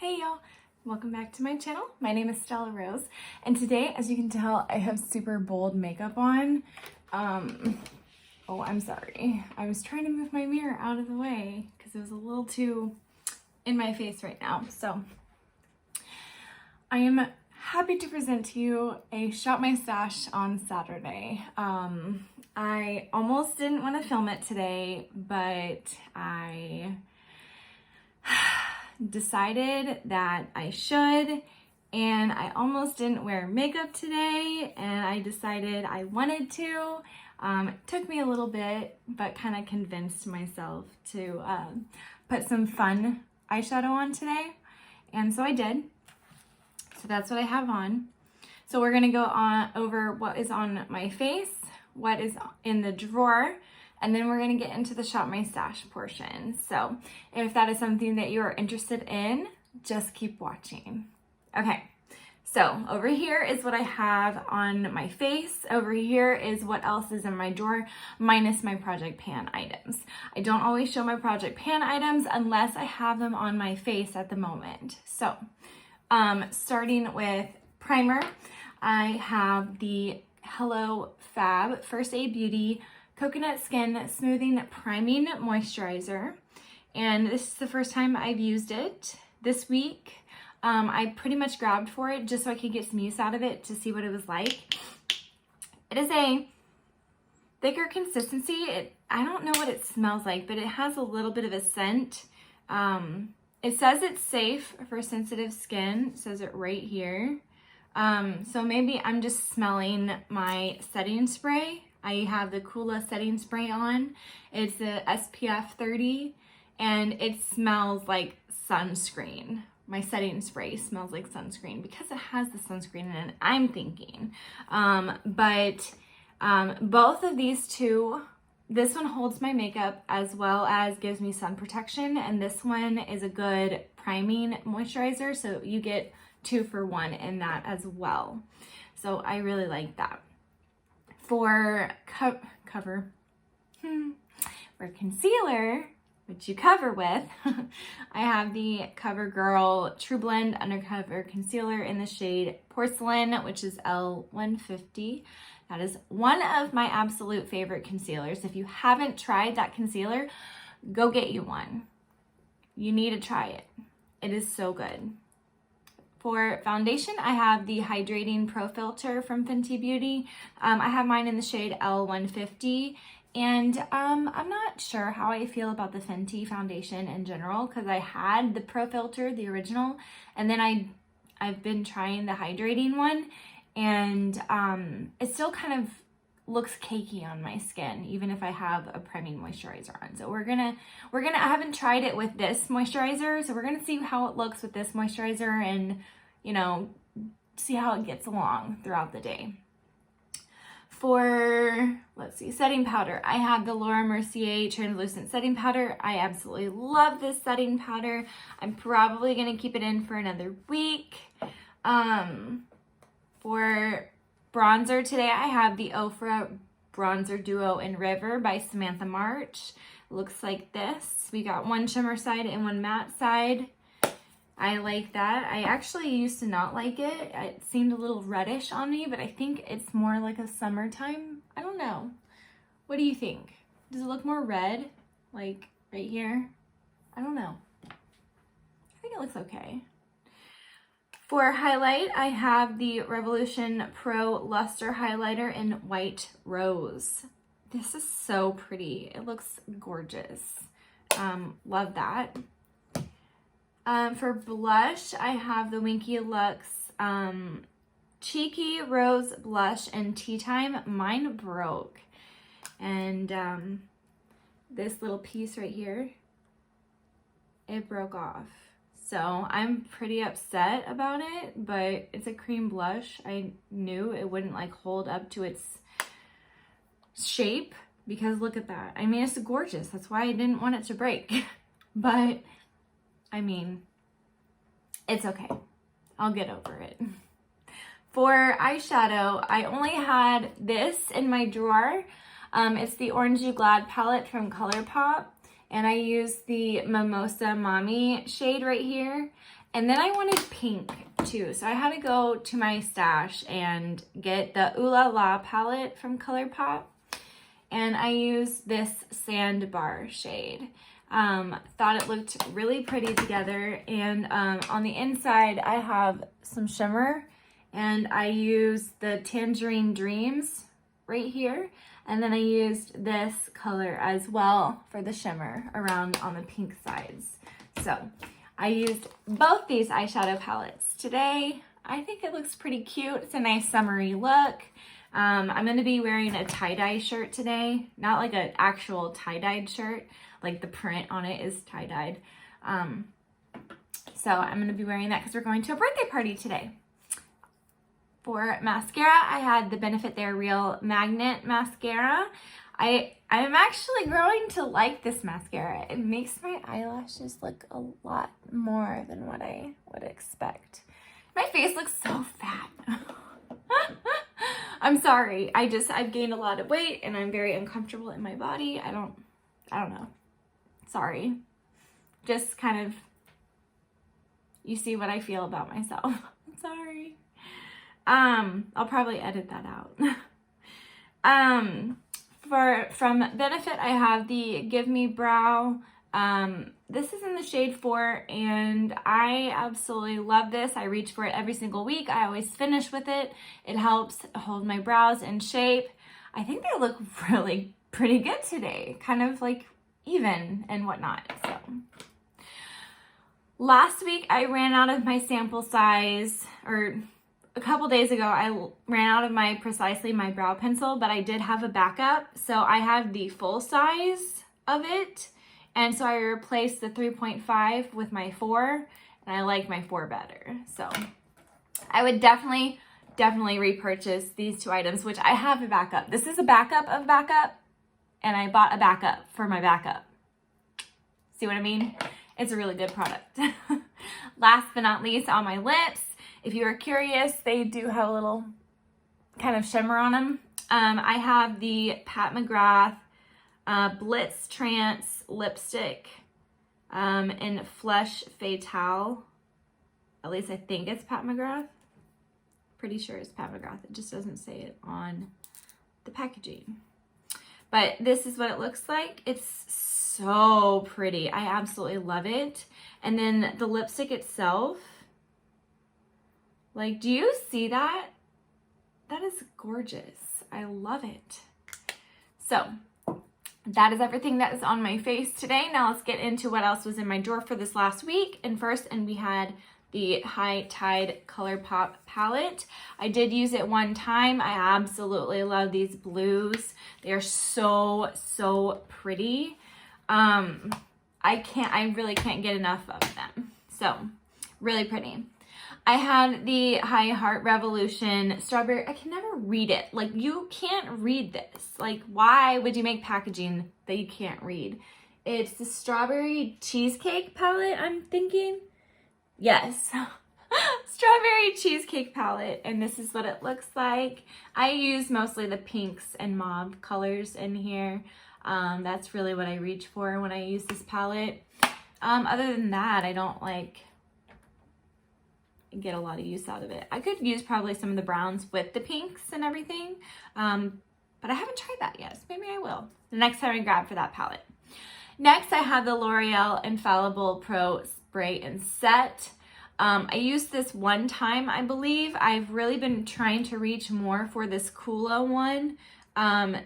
Hey y'all, welcome back to my channel. My name is Stella Rose, and today, as you can tell, I have super bold makeup on. Oh, I'm sorry. I was trying to move my mirror out of the way because it was a little too in my face right now. So I am happy to present to you a Shop My Stash on Saturday. I almost didn't want to film it today, but I decided that I should, and I almost didn't wear makeup today, and I decided I wanted to. It took me a little bit, but kind of convinced myself to put some fun eyeshadow on today, and so I did. So that's what I have on. So we're gonna go on over what is on my face, what is in the drawer, and then we're gonna get into the Shop My Stash portion. So if that is something that you are interested in, just keep watching. Okay, so over here is what I have on my face. Over here is what else is in my drawer, minus my Project Pan items. I don't always show my Project Pan items unless I have them on my face at the moment. So starting with primer, I have the Hello Fab First Aid Beauty Coconut Skin Smoothing Priming Moisturizer. And this is the first time I've used it this week. I pretty much grabbed for it just so I could get some use out of it to see what it was like. It is a thicker consistency. I don't know what it smells like, but it has a little bit of a scent. It says it's safe for sensitive skin. It says it right here. So maybe I'm just smelling my setting spray. I have the Kula setting spray on. It's the SPF 30 and it smells like sunscreen. My setting spray smells like sunscreen because it has the sunscreen in it, I'm thinking. Both of these two, this one holds my makeup as well as gives me sun protection, and this one is a good priming moisturizer, so you get 2 for 1 in that as well. So I really like that. For for concealer, which you cover with, I have the CoverGirl True Blend Undercover Concealer in the shade Porcelain, which is L150. That is one of my absolute favorite concealers. If you haven't tried that concealer, go get you one. You need to try it. It is so good. For foundation, I have the Hydrating Pro Filter from Fenty Beauty. I have mine in the shade L150. And I'm not sure how I feel about the Fenty foundation in general because I had the Pro Filter, the original, and then I've been trying the hydrating one, and it still kind of looks cakey on my skin, even if I have a priming moisturizer on. So I haven't tried it with this moisturizer, so we're gonna see how it looks with this moisturizer and, you know, see how it gets along throughout the day. For, let's see, setting powder, I have the Laura Mercier Translucent Setting Powder. I absolutely love this setting powder. I'm probably gonna keep it in for another week. For bronzer today, I have the Ofra Bronzer Duo in River by Samantha March. Looks like this. We got one shimmer side and one matte side. I like that. I actually used to not like it. It seemed a little reddish on me, but I think it's more like a summertime. I don't know. What do you think? Does it look more red? Like right here? I don't know. I think it looks okay. For highlight, I have the Revolution Pro Luster Highlighter in White Rose. This is so pretty. It looks gorgeous. Love that. For blush, I have the Winky Lux Cheeky Rose Blush in Tea Time. Mine broke. And this little piece right here, it broke off. So I'm pretty upset about it, but it's a cream blush. I knew it wouldn't like hold up to its shape because look at that. I mean, it's gorgeous. That's why I didn't want it to break. But I mean, it's okay. I'll get over it. For eyeshadow, I only had this in my drawer. It's the Orange You Glad palette from Colourpop. and I used the Mimosa Mommy shade right here. And then I wanted pink too, so I had to go to my stash and get the Ooh La La palette from Colourpop. And I used this Sandbar shade. Thought it looked really pretty together. And on the inside, I have some shimmer. And I used the Tangerine Dreams right here. And then I used this color as well for the shimmer around on the pink sides. So I used both these eyeshadow palettes today. I think it looks pretty cute. It's a nice summery look. I'm going to be wearing a tie-dye shirt today. Not like an actual tie-dyed shirt. Like the print on it is tie-dyed. So I'm going to be wearing that because we're going to a birthday party today. For mascara, I had the Benefit They're Real Magnet Mascara. I'm actually growing to like this mascara. It makes my eyelashes look a lot more than what I would expect. My face looks so fat. I'm sorry. I've gained a lot of weight and I'm very uncomfortable in my body. I don't know. Sorry. Just kind of, you see what I feel about myself. I'm sorry. I'll probably edit that out. From Benefit, I have the Give Me Brow. This is in the shade 4, and I absolutely love this. I reach for it every single week. I always finish with it. It helps hold my brows in shape. I think they look really pretty good today, kind of like even and whatnot. So last week I ran out of my sample size, or a couple days ago, I ran out of my brow pencil, but I did have a backup. So I have the full size of it. And so I replaced the 3.5 with my 4, and I like my 4 better. So I would definitely repurchase these 2 items, which I have a backup. This is a backup of backup, and I bought a backup for my backup. See what I mean? It's a really good product. Last but not least, on my lips, if you are curious, they do have a little kind of shimmer on them. I have the Pat McGrath Blitz Trance lipstick in Flesh Fatale. At least I think it's Pat McGrath. Pretty sure it's Pat McGrath. It just doesn't say it on the packaging. But this is what it looks like. It's so pretty. I absolutely love it. And then the lipstick itself, like, do you see that? That is gorgeous. I love it. So that is everything that is on my face today. Now let's get into what else was in my drawer for this last week. And we had the High Tide Colourpop palette. I did use it one time. I absolutely love these blues. They are so pretty. I really can't get enough of them. So really pretty. I had the High Heart Revolution Strawberry. I can never read it. Like, you can't read this. Like, why would you make packaging that you can't read? It's the Strawberry Cheesecake palette, I'm thinking. Yes. Strawberry Cheesecake palette. And this is what it looks like. I use mostly the pinks and mauve colors in here. That's really what I reach for when I use this palette. Other than that, I don't get a lot of use out of it. I could use probably some of the browns with the pinks and everything, but I haven't tried that yet, so maybe I will the next time I grab for that palette. Next, I have the L'Oreal Infallible Pro Spray and Set. I used this one time, I believe. I've really been trying to reach more for this Kula one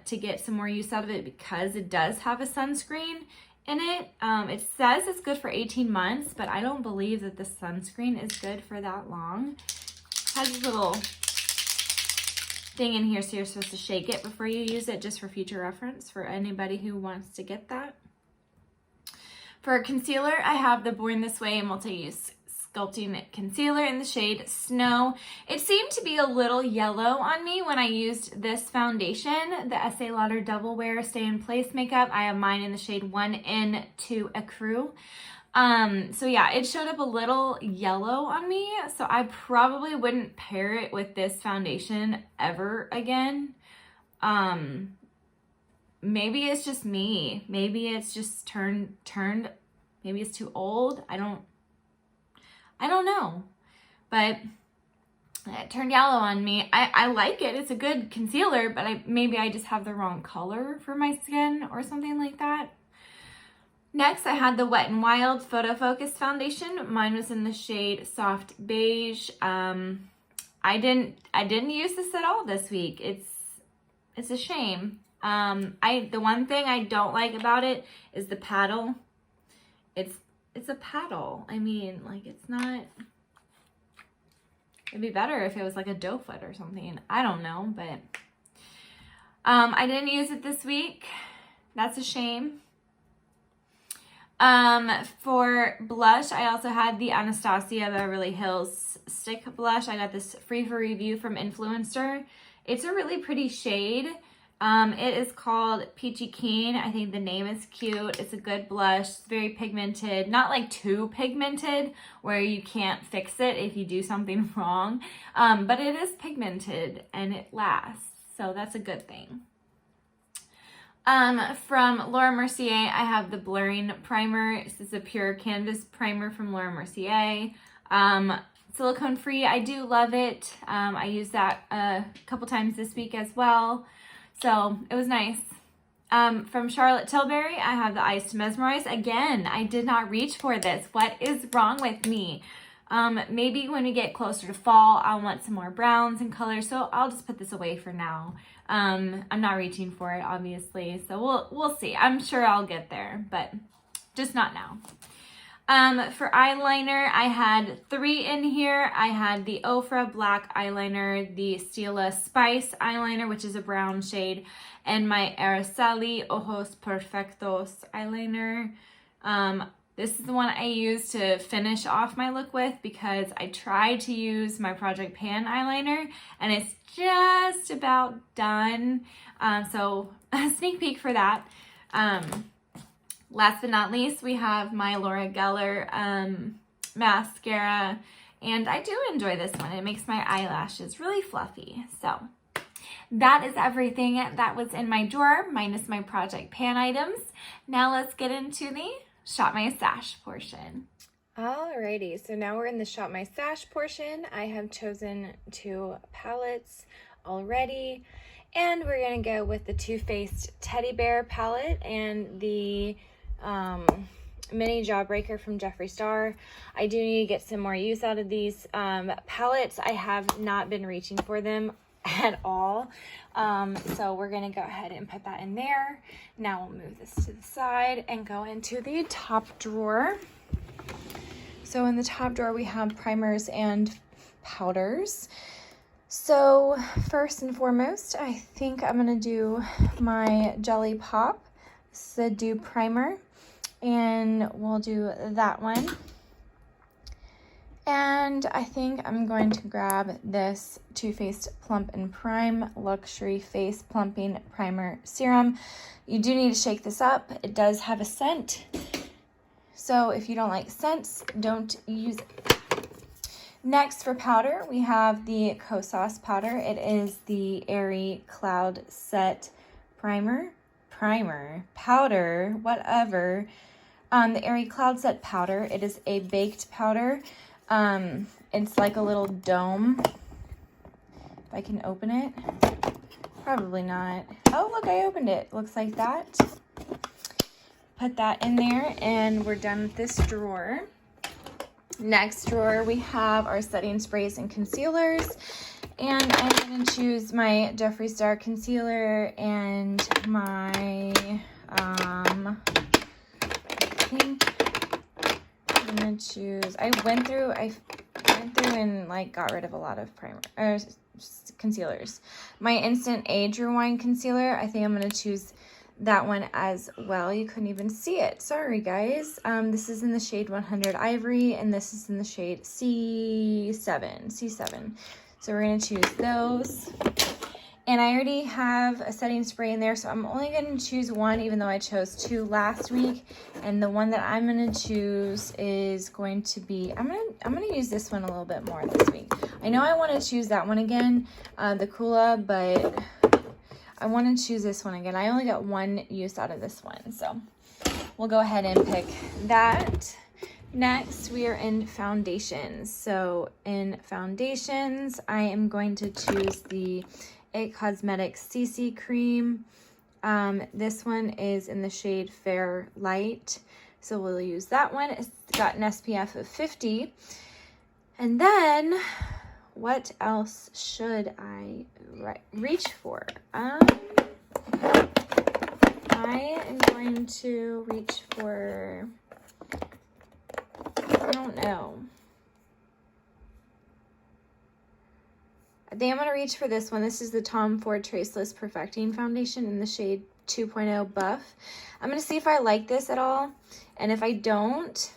to get some more use out of it because it does have a sunscreen in it. It says it's good for 18 months, but I don't believe that the sunscreen is good for that long. It has a little thing in here, so you're supposed to shake it before you use it, just for future reference for anybody who wants to get that. For concealer, I have the Born This Way Multi-Use Sculpting Concealer in the shade Snow. It seemed to be a little yellow on me when I used this foundation, the Estee Lauder Double Wear Stay in Place Makeup. I have mine in the shade 1N2 Ecru. So yeah, it showed up a little yellow on me, so I probably wouldn't pair it with this foundation ever again. maybe it's just me. Maybe it's just turned, maybe it's too old. I don't know. But it turned yellow on me. I like it. It's a good concealer, but maybe I just have the wrong color for my skin or something like that. Next, I had the Wet n Wild Photo Focus Foundation. Mine was in the shade Soft Beige. I didn't use this at all this week. It's a shame. The one thing I don't like about it is the paddle. It's a paddle. I mean, like, it's not. It'd be better if it was like a doe foot or something. I don't know, but I didn't use it this week. That's a shame. For blush, I also had the Anastasia Beverly Hills Stick Blush. I got this free for review from Influencer. It's a really pretty shade. It is called Peachy Keen. I think the name is cute. It's a good blush. It's very pigmented. Not like too pigmented where you can't fix it if you do something wrong. But it is pigmented and it lasts. So that's a good thing. From Laura Mercier, I have the Blurring Primer. This is a pure canvas primer from Laura Mercier. Silicone free. I do love it. I used that a couple times this week as well. So it was nice. From Charlotte Tilbury, I have the Eyes to Mesmerize. Again, I did not reach for this. What is wrong with me? Maybe when we get closer to fall, I'll want some more browns and colors. So I'll just put this away for now. I'm not reaching for it, obviously. So we'll see. I'm sure I'll get there, but just not now. For eyeliner, I had 3 in here. I had the Ofra Black Eyeliner, the Stila Spice Eyeliner, which is a brown shade, and my Araceli Ojos Perfectos Eyeliner. This is the one I use to finish off my look with because I tried to use my Project Pan eyeliner and it's just about done. So a sneak peek for that. Last but not least, we have my Laura Geller mascara, and I do enjoy this one. It makes my eyelashes really fluffy. So that is everything that was in my drawer, minus my Project Pan items. Now let's get into the Shop My Stash portion. Alrighty, so now we're in the Shop My Stash portion. I have chosen 2 palettes already, and we're gonna go with the Too Faced Teddy Bear palette and the mini Jawbreaker from Jeffree Star. I do need to get some more use out of these palettes. I have not been reaching for them at all. So we're gonna go ahead and put that in there. Now we'll move this to the side and go into the top drawer. So in the top drawer we have primers and powders. So first and foremost, I think I'm gonna do my Jelly Pop. This is a Dew Primer, and we'll do that one. And I think I'm going to grab this Too Faced Plump and Prime Luxury Face Plumping Primer Serum. You do need to shake this up. It does have a scent, so if you don't like scents, don't use it. Next, for powder, we have the Kosas powder. It is the Airy Cloud Set powder, whatever. The Airy Cloud Set powder. It is a baked powder. It's like a little dome. If I can open it. Probably not. Oh, look, I opened it. Looks like that. Put that in there, and we're done with this drawer. Next drawer, we have our setting sprays and concealers. And I'm going to choose my Jeffree Star concealer and my, I think I'm going to choose, I went through and like got rid of a lot of concealers. My Instant Age Rewind concealer, I think I'm going to choose that one as well. You couldn't even see it. Sorry, guys. This is in the shade 100 Ivory, and this is in the shade C7. So we're going to choose those. And I already have a setting spray in there, so I'm only going to choose one, even though I chose 2 last week. And the one that I'm going to choose is going to be, I'm going to use this one a little bit more this week. I know I want to choose that one again, the Kula, but I want to choose this one again. I only got one use out of this one, so we'll go ahead and pick that. Next, we are in foundations. So in foundations, I am going to choose the IT Cosmetics CC Cream. This one is in the shade Fair Light. So we'll use that one. It's got an SPF of 50. And then, what else should I reach for? I am going to reach for... I don't know. I think I'm going to reach for this one. This is the Tom Ford Traceless Perfecting Foundation in the shade 2.0 Buff. I'm going to see if I like this at all. And if I don't,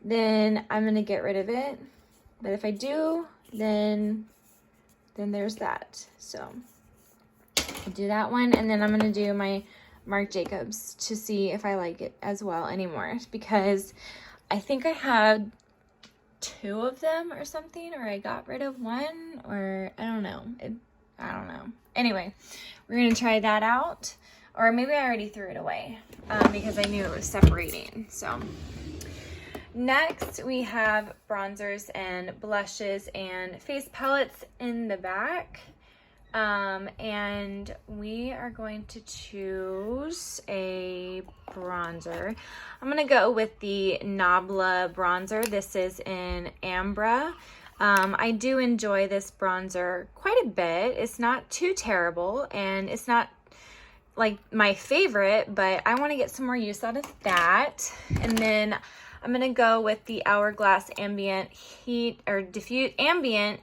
then I'm going to get rid of it. But if I do, then there's that. So I'll do that one. And then I'm going to do my Marc Jacobs to see if I like it as well anymore. Because I think I had 2 of them or something, or I got rid of one, or I don't know. I don't know. Anyway, we're going to try that out. Or maybe I already threw it away because I knew it was separating. So next we have bronzers and blushes and face palettes in the back. And we are going to choose a bronzer. I'm going to go with the Nabla bronzer. This is in Ambra. I do enjoy this bronzer quite a bit. It's not too terrible, and it's not like my favorite, but I want to get some more use out of that. And then I'm going to go with the Hourglass Ambient Heat, or Diffuse Ambient,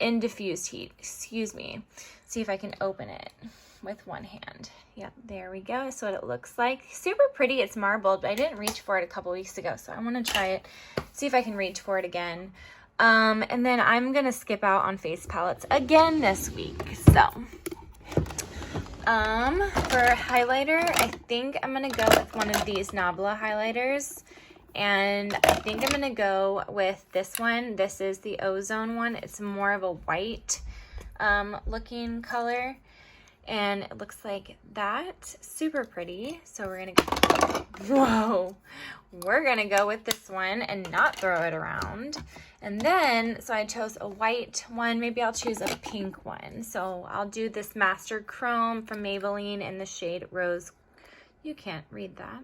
in diffused heat, excuse me. See if I can open it with one hand. Yep, there we go. That's what it looks like. Super pretty. It's marbled, but I didn't reach for it a couple weeks ago, so I want to try it, see if I can reach for it again. And then I'm gonna skip out on face palettes again this week. So for highlighter, I think I'm gonna go with one of these Nabla highlighters. And I think I'm going to go with this one. This is the Ozone one. It's more of a white looking color. And it looks like that. Super pretty. So we're going to go, whoa, we're going to go with this one and not throw it around. And then, so I chose a white one. Maybe I'll choose a pink one. So I'll do this Master Chrome from Maybelline in the shade Rose. You can't read that.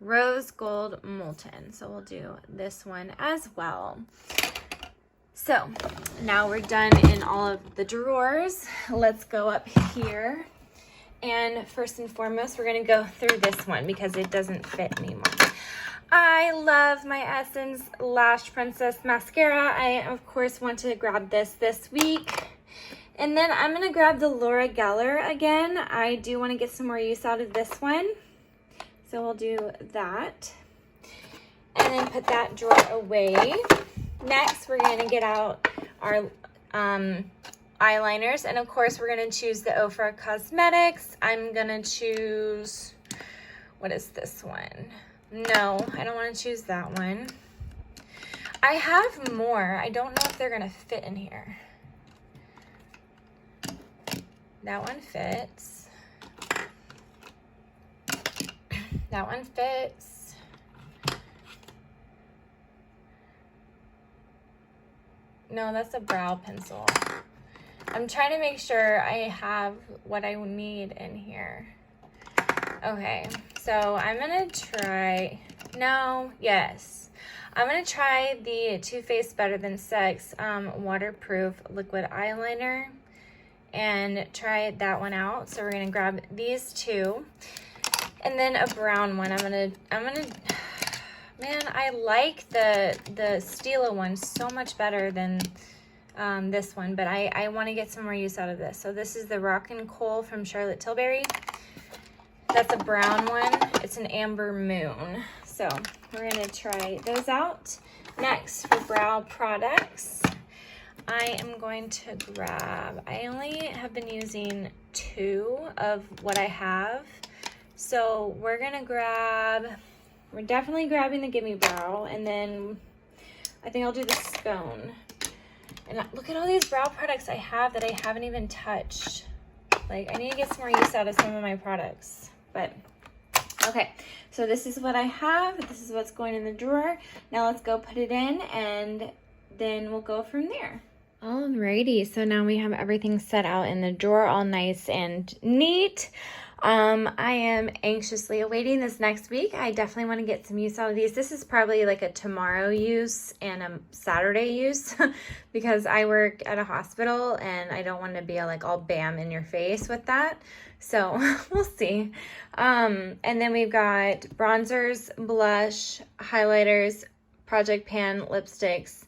Rose Gold Molten. So we'll do this one as well. So now we're done in all of the drawers. Let's go up here. And first and foremost, we're going to go through this one because it doesn't fit anymore. I love my Essence Lash Princess Mascara. I, of course, want to grab this week. And then I'm going to grab the Laura Geller again. I do want to get some more use out of this one. So we'll do that. And then put that drawer away. Next, we're going to get out our eyeliners. And of course, we're going to choose the Ofra Cosmetics. I'm going to choose, what is this one? No, I don't want to choose that one. I have more. I don't know if they're going to fit in here. That one fits. That one fits. No, that's a brow pencil. I'm trying to make sure I have what I need in here. Okay, so I'm gonna try, no, yes. I'm gonna try the Too Faced Better Than Sex waterproof liquid eyeliner and try that one out. So we're gonna grab these two. And then a brown one. I'm gonna, man, I like the Stila one so much better than this one, but I want to get some more use out of this. So this is the Rockin' Coal from Charlotte Tilbury. That's a brown one. It's an Amber Moon. So we're gonna try those out. Next, for brow products, I am going to grab, I only have been using 2 of what I have. So we're definitely grabbing the Gimme Brow, and then I think I'll do the Scone. And look at all these brow products I have that I haven't even touched. Like, I need to get some more use out of some of my products. But, okay. So this is what I have. This is what's going in the drawer. Now let's go put it in, and then we'll go from there. Alrighty, so now we have everything set out in the drawer, all nice and neat. I am anxiously awaiting this next week. I definitely want to get some use out of these. This is probably like a tomorrow use and a Saturday use because I work at a hospital and I don't want to be like all bam in your face with that. So we'll see. And then we've got bronzers, blush, highlighters, Project Pan lipsticks,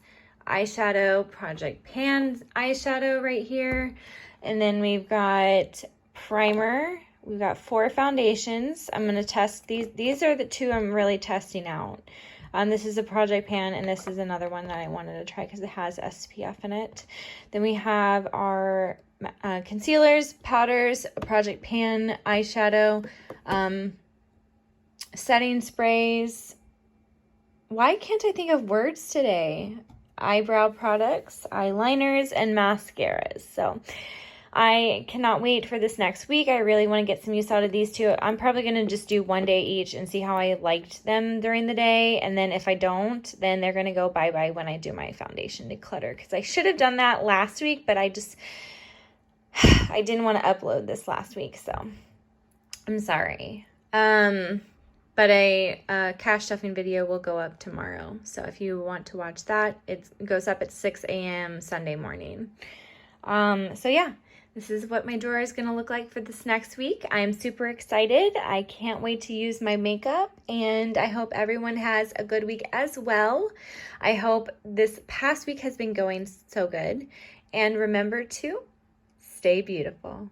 eyeshadow, Project Pan eyeshadow right here. And then we've got primer. We've got 4 foundations. I'm going to test these. These are the 2 I'm really testing out. This is a Project Pan, and this is another one that I wanted to try because it has SPF in it. Then we have our concealers, powders, Project Pan eyeshadow, setting sprays. Why can't I think of words today? Eyebrow products, eyeliners, and mascaras. So I cannot wait for this next week. I really want to get some use out of these 2. I'm probably going to just do one day each and see how I liked them during the day. And then if I don't, then they're going to go bye-bye when I do my foundation declutter. Because I should have done that last week, but I didn't want to upload this last week. So I'm sorry. But a cash stuffing video will go up tomorrow. So if you want to watch that, it goes up at 6 a.m. Sunday morning. So yeah. This is what my drawer is going to look like for this next week. I'm super excited. I can't wait to use my makeup, and I hope everyone has a good week as well. I hope this past week has been going so good. And remember to stay beautiful.